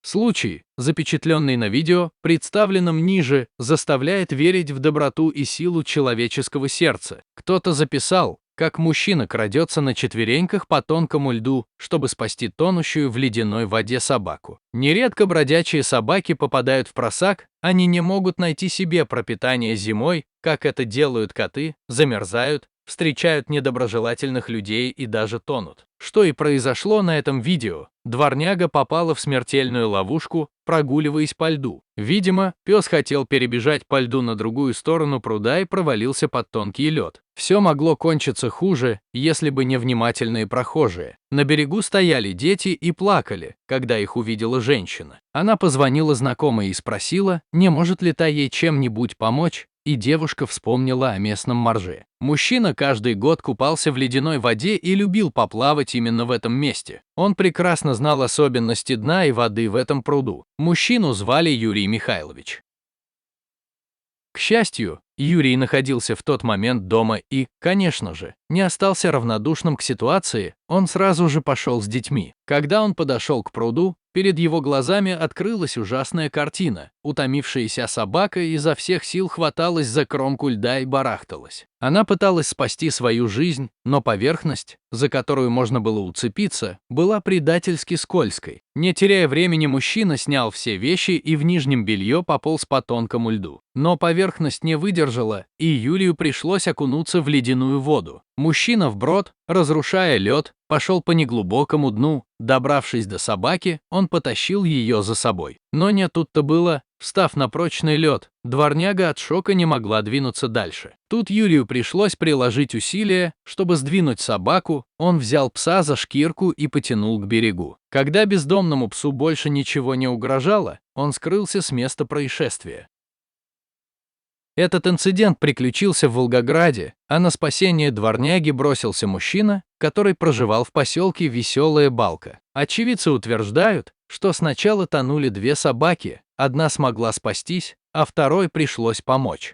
Случай, запечатленный на видео, представленном ниже, заставляет верить в доброту и силу человеческого сердца. Кто-то записал, как мужчина крадется на четвереньках по тонкому льду, чтобы спасти тонущую в ледяной воде собаку. Нередко бродячие собаки попадают в просак, они не могут найти себе пропитание зимой, как это делают коты, замерзают, встречают недоброжелательных людей и даже тонут. Что и произошло на этом видео. Дворняга попала в смертельную ловушку, прогуливаясь по льду. Видимо, пес хотел перебежать по льду на другую сторону пруда и провалился под тонкий лед. Все могло кончиться хуже, если бы не внимательные прохожие. На берегу стояли дети и плакали, когда их увидела женщина. Она позвонила знакомой и спросила, не может ли та ей чем-нибудь помочь, и девушка вспомнила о местном морже. Мужчина каждый год купался в ледяной воде и любил поплавать именно в этом месте. Он прекрасно знал особенности дна и воды в этом пруду. Мужчину звали Юрий Михайлович. К счастью, Юрий находился в тот момент дома и, конечно же, не остался равнодушным к ситуации, он сразу же пошел с детьми. Когда он подошел к пруду, перед его глазами открылась ужасная картина. Утомившаяся собака изо всех сил хваталась за кромку льда и барахталась. Она пыталась спасти свою жизнь, но поверхность, за которую можно было уцепиться, была предательски скользкой. Не теряя времени, мужчина снял все вещи и в нижнем белье пополз по тонкому льду. Но поверхность не выдержала, и Юрию пришлось окунуться в ледяную воду. Мужчина вброд, разрушая лед, пошел по неглубокому дну. Добравшись до собаки, он потащил ее за собой. Но не тут-то было. Встав на прочный лед, дворняга от шока не могла двинуться дальше. Тут Юрию пришлось приложить усилия, чтобы сдвинуть собаку. Он взял пса за шкирку и потянул к берегу. Когда бездомному псу больше ничего не угрожало, он скрылся с места происшествия. Этот инцидент приключился в Волгограде, а на спасение дворняги бросился мужчина, который проживал в поселке Веселая Балка. Очевидцы утверждают, что сначала тонули две собаки, одна смогла спастись, а второй пришлось помочь.